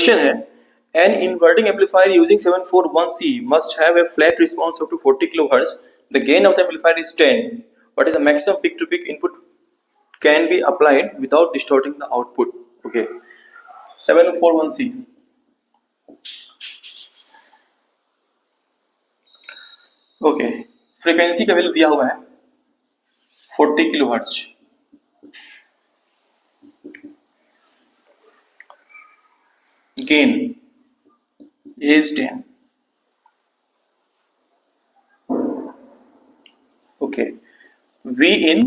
Question है an inverting amplifier using 741C must have a flat response up to 40 kilohertz. The gain of the amplifier is 10. What is the maximum peak to peak input can be applied without distorting the output? Okay, 741C. Okay, frequency का value दिया हुआ है 40 kilohertz. Gain is 10. Okay, V in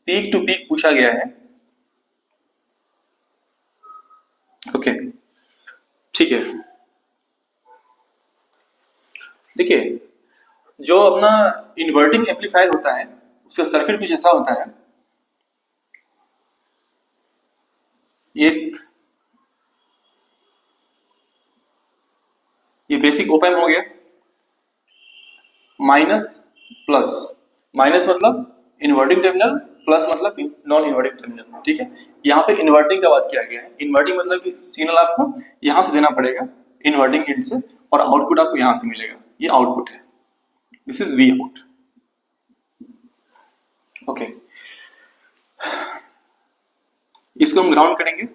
peak to peak पूछा गया है। Okay, ठीक है। देखिए, जो अपना इन्वर्टिंग एम्पलीफायर होता है उसका सर्किट कुछ ऐसा होता है। ये बेसिक ओप एम्प हो गया, माइनस प्लस, माइनस मतलब इन्वर्टिंग टर्मिनल, प्लस मतलब नॉन इन्वर्टिंग टर्मिनल। ठीक है, यहाँ पे इन्वर्टिंग का बात किया गया है। इन्वर्टिंग मतलब कि सिग्नल आपको यहां से देना पड़ेगा इन्वर्टिंग एंड से, और आउटपुट आपको यहां से मिलेगा। ये आउटपुट है, this is V out. Okay, इसको हम ग्राउंड करेंगे,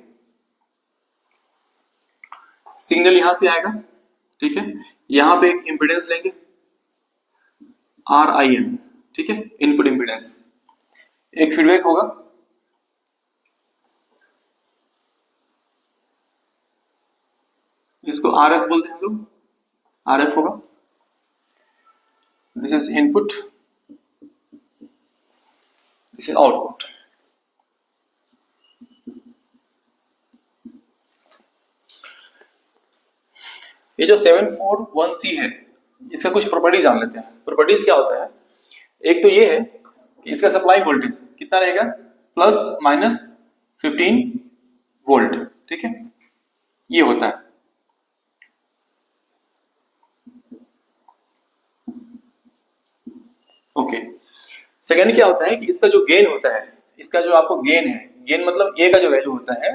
सिग्नल यहां से आएगा। ठीक है, यहां पे एक इंपीडेंस लेंगे RIN, ठीक है, इनपुट इंपीडेंस। एक फीडबैक होगा, इसको RF बोलते हैं हम लोग, RF होगा। This is input, this is output. ये जो 741C है, इसका कुछ प्रॉपर्टी जान लेते हैं। प्रॉपर्टीज क्या होता है? एक तो ये है कि इसका सप्लाई वोल्टेज कितना रहेगा, प्लस माइनस 15 वोल्ट। ठीक है, ये होता है। ओके, सेकेंड क्या होता है कि इसका जो गेन होता है, इसका जो आपको गेन है, गेन मतलब ए का जो वैल्यू होता है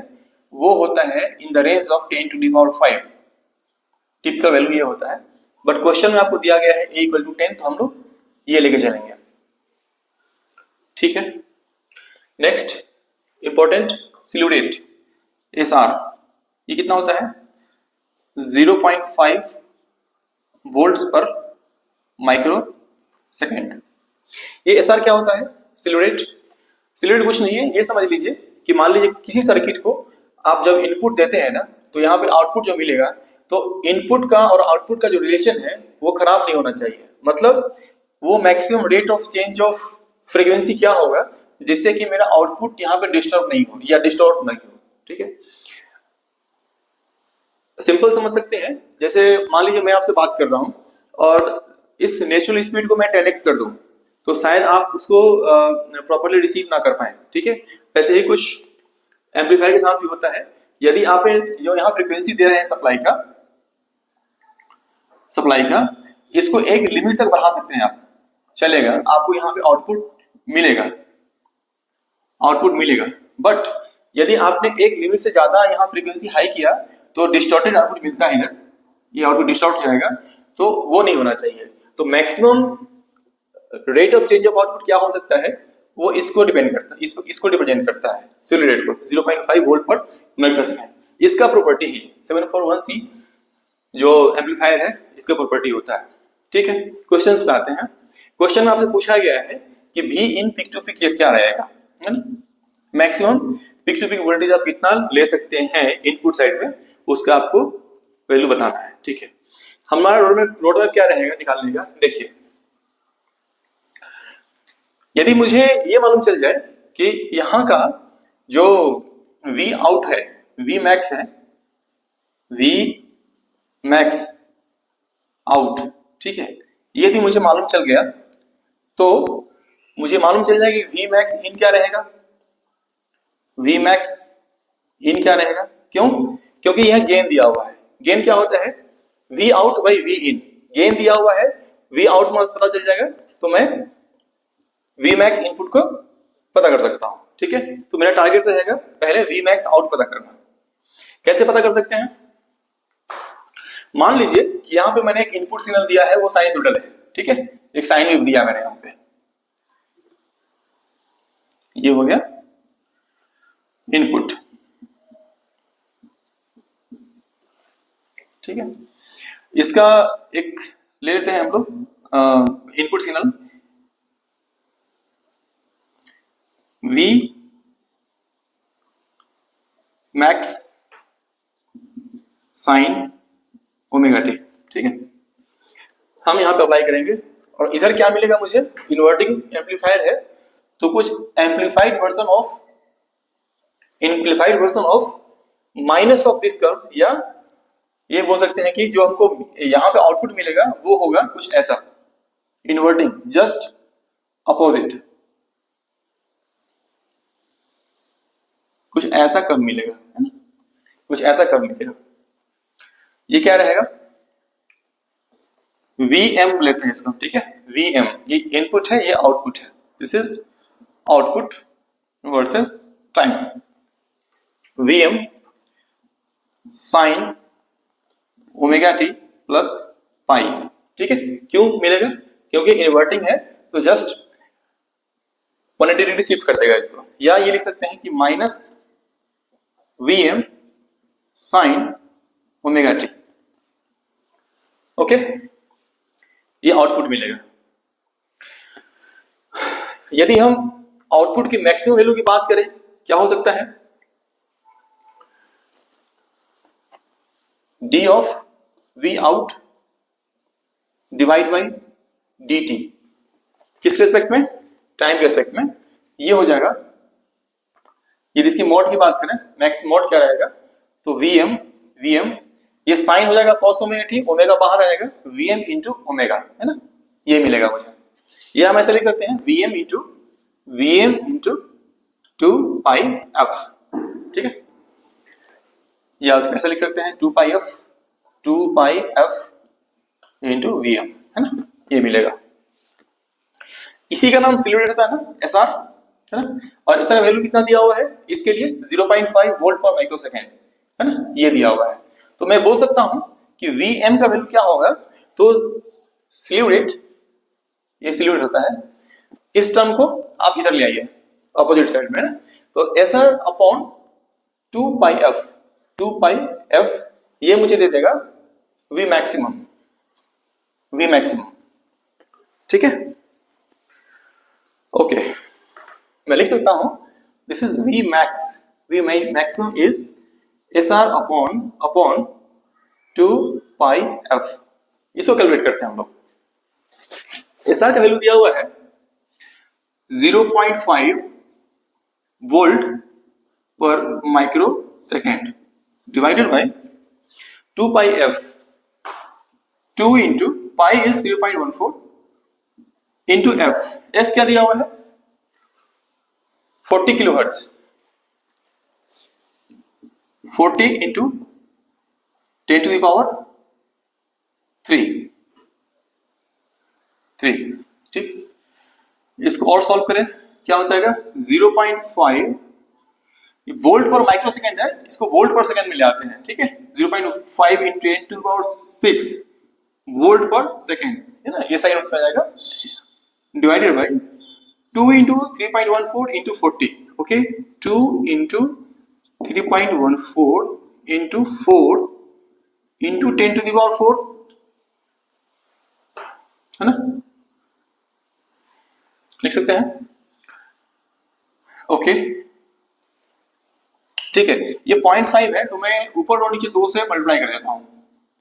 वो होता है in the range of 10 to the power 5। Tip का वैल्यू ये होता है, बट क्वेश्चन में आपको दिया गया है a = 10, तो हम लोग ये लेके चलेंगे। ठीक है, next important slew rate SR, ये कितना होता है 0.5 वोल्ट्स पर माइक्रो सेकेंड। ये SR क्या होता है? Slew rate. स्लीव रेट कुछ नहीं है, ये समझ लीजिए कि मान लीजिए किसी सर्किट को आप जब इनपुट देते हैं ना, तो यहाँ पे आउटपुट जो मिलेगा, तो इनपुट का और आउटपुट का जो रिलेशन है वो खराब नहीं होना चाहिए। मतलब वो maximum rate of change of frequency क्या होगा जिससे कि मेरा आउटपुट यहाँ पे डिस्टर्ब नहीं हो या डिस्टॉर्ट नहीं हो। ठीक है, सिंपल समझ सकते हैं। जैसे मान लीजिए मैं आपसे बात कर रहा हूँ और इस नेचुरल स्पीड को मैं 10x कर दूं, तो शायद आप उसको प्रॉपर्ली रिसीव ना कर पाए। ठीक है, वैसे ही कुछ एम्पलीफायर के साथ भी होता है। यदि आप जो यहाँ फ्रीक्वेंसी दे रहे हैं सप्लाई का, इसको एक लिमिट तक बढ़ा सकते हैं आप, चलेगा, आपको यहाँ पे आउटपुट मिलेगा। बट यदि आपने एक लिमिट से ज्यादा यहाँ फ्रीक्वेंसी हाई किया तो डिस्टॉर्टेड आउटपुट मिलता है, इधर ये आउटपुट डिस्टॉर्ट हो जाएगा, तो वो नहीं होना चाहिए। तो maximum rate of change of output क्या हो सकता है, वो इसको डिपेंड करता है, इसको रिप्रेजेंट करता है, स्लीव रेट को 0.5 वोल्ट पर माइक्रो सेकेंड। इसका प्रॉपर्टी ही 741C जो एम्पलीफायर है इसका प्रॉपर्टी होता है। ठीक है, क्वेश्चंस पे आते हैं। क्वेश्चन में आपसे पूछा गया है कि V in peak to peak क्या रहेगा, है ना। Maximum peak to peak voltage आप कितना ले सकते हैं इनपुट साइड में, उसका आपको वैल्यू बताना है। ठीक है, हमारा रोडमैप क्या रहेगा निकालने का। देखिए, यदि मुझे ये मालूम चल जाए कि यहाँ का जो V आउट है, V मैक्स है, V मैक्स आउट, ठीक है, यदि मुझे मालूम चल गया तो मुझे मालूम चल जाएगा कि V मैक्स इन क्या रहेगा, V मैक्स इन क्या रहेगा। क्यों? क्योंकि यह गेन दिया हुआ है। गेन क्या होता है? V out by V in. Gain दिया हुआ है, V आउट में पता चल जाएगा तो मैं V मैक्स इनपुट को पता कर सकता हूं। ठीक है, तो मेरा टारगेट रहेगा पहले V मैक्स आउट पता करना। कैसे पता कर सकते हैं? मान लीजिए कि यहां पे मैंने एक इनपुट सिग्नल दिया है, वो साइनसॉइडल है, ठीक है, एक साइन वेव दिया मैंने यहां पे, ये हो गया इनपुट, ठीक है। इसका एक ले लेते हैं हम लोग input signal V max sine omega T, ठीक है। हम यहां पे अप्लाई करेंगे और इधर क्या मिलेगा मुझे? इन्वर्टिंग एम्पलीफायर है तो कुछ amplified version of minus of this curve, या ये बोल सकते हैं कि जो हमको यहां पे आउटपुट मिलेगा वो होगा कुछ ऐसा, इन्वर्टिंग जस्ट अपोजिट, कुछ ऐसा कर्व मिलेगा, है ना, कुछ ऐसा कर्व मिलेगा। ये क्या रहेगा? Vm लेते हैं इसको, ठीक है, Vm ये इनपुट है, ये आउटपुट है, this is output versus time, Vm sine omega T plus pi, ठीक है। क्यों मिलेगा? क्योंकि इन्वर्टिंग है तो जस्ट 180 डिग्री शिफ्ट कर देगा इसको, या ये लिख सकते हैं कि minus Vm sine omega T, okay, ये आउटपुट मिलेगा। यदि हम आउटपुट की मैक्सिमम वैल्यू की बात करें, क्या हो सकता है? D of V out divide by dt, किस रेस्पेक्ट में? टाइम रेस्पेक्ट में। ये हो जाएगा, यदि इसकी मोड की बात करें, मैक्स मोड क्या रहेगा? तो Vm ये साइन हो जाएगा cos ओमेगा टी, ओमेगा बाहर आएगा, Vm इंटू ओमेगा, है ना, ये मिलेगा मुझे। ये हम ऐसे लिख सकते हैं Vm इंटू 2 पाई f, ठीक है, या उसको ऐसे लिख सकते हैं 2 पाई f इंटू Vm, है ना, ये मिलेगा। इसी का नाम स्लीव रेट होता है ना, SR, है ना, और इसका वैल्यू कितना दिया हुआ है इसके लिए? 0.5 वोल्ट पर माइक्रोसेकंड, है ना, ये दिया हुआ है। तो मैं बोल सकता हूं कि Vm का वैल्यू क्या होगा? तो स्लीव रेट, ये स्लीव रेट होता है, इस टर्म को आप इधर ले आइए अपोजिट साइड में, ना, तो SR अपॉन 2 पाई f, ये मुझे दे देगा V मैक्सिमम, ठीक है, ओके। मैं लिख सकता हूं this is V maximum is SR upon 2 pi f। इसको कैलकुलेट करते हैं हम लोग। SR का वैल्यू दिया हुआ है 0.5 volt per microsecond divided by 2 pi f, 2 into pi is 3.14 into f क्या दिया हुआ है? 40 kilohertz, 40 into 10 to the power 3, ठीक। इसको और सॉल्व करें, क्या हो जाएगा? 0.5 वोल्ट पर माइक्रो सेकेंड है, इसको वोल्ट पर सेकेंड में ले आते हैं, ठीक है, 0.5 into 10 to the power 6 volt per second, है ना, ये साइन उठ में जाएगा, divided by 2 into 3.14 into 40, okay, 2 into 3.14 into 4 into 10 to the power 4, है ना, लिख सकते हैं, ओके, ठीक है। ये 0.5 है तो मैं ऊपर और नीचे 2 से मल्टीप्लाई कर देता हूं,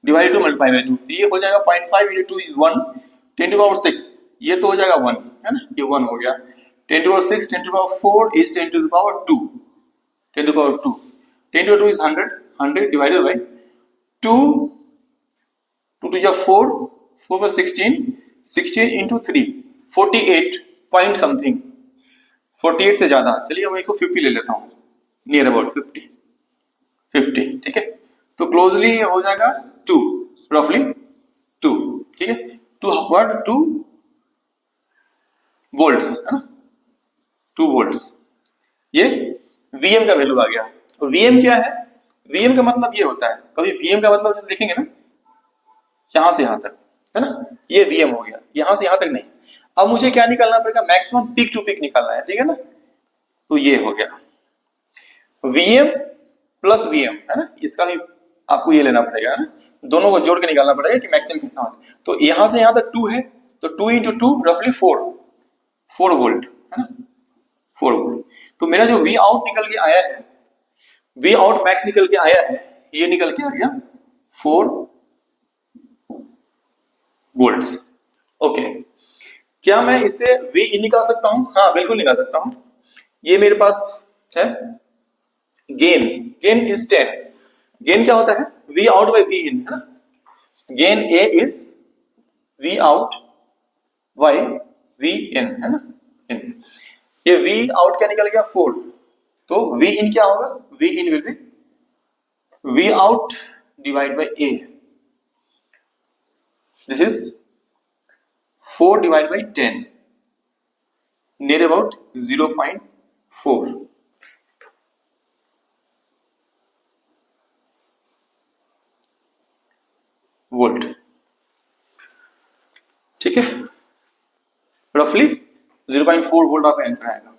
डिवाइड टू मल्टीप्लाई बाय 2, तो ये हो जाएगा 0.5 इंटू 2 इज 1, 10 टू पावर 6, ये तो हो जाएगा 1, है ना, ये 1 हो गया, 10 to power 6, 10 to power 4 is 10 to the power 2, 10 to power 2, 10 to 2 is 100 divided by 2, 2 टू जा 4, 4 for 16 इंटू 3, 48 पॉइंट समथिंग, 48 से ज्यादा, चलिए मैं 150 ले लेता हूं, नियर अबाउट 50, ठीक है, तो क्लोजली हो जाएगा 2, रफली 2, ठीक है, 2 वोल्ट्स, है ना, 2 वोल्ट्स, ये Vm का वैल्यू आ गया। और Vm क्या है? वीएम का मतलब ये होता है, कभी वीएम का मतलब जब देखेंगे ना, यहां से यहां तक, है ना, ये वीएम हो गया, यहां से यहां तक नहीं। अब मुझे क्या निकालना पड़ेगा, मैक्सिमम पीक टू पीक निकालना है, ठीक है ना। तो ये हो गया वीएम प्लस वीएम, है ना, इसका भी आपको ये लेना पड़ेगा, है ना, दोनों को जोड़ के निकालना पड़ेगा कि मैक्सिमम कितना होगा। तो यहां से यहां तक 2 है, तो 2 इंटू 2 रफली 4 वोल्ट, है ना, 4 वोल्ट। तो मेरा जो वी आउट निकल के आया है, वी आउट मैक्स निकल के आया है, ये निकल के आ गया 4 वोल्ट्स। ओके, क्या मैं इससे वी इन निकाल सकता हूं? हाँ बिल्कुल निकाल सकता हूं। ये मेरे पास है गेन, गेन इज 10। गेन क्या होता है, V out by V in, है ना। Gain A is V out by V in, है ना, इन। ये वी आउट क्या निकल गया 4, तो वी इन क्या होगा, V in will be V out divide by A, this is 4 divide by 10, near about 0.4 volt, ठीक है, रफली 0.4 वोल्ट आपका आंसर आएगा।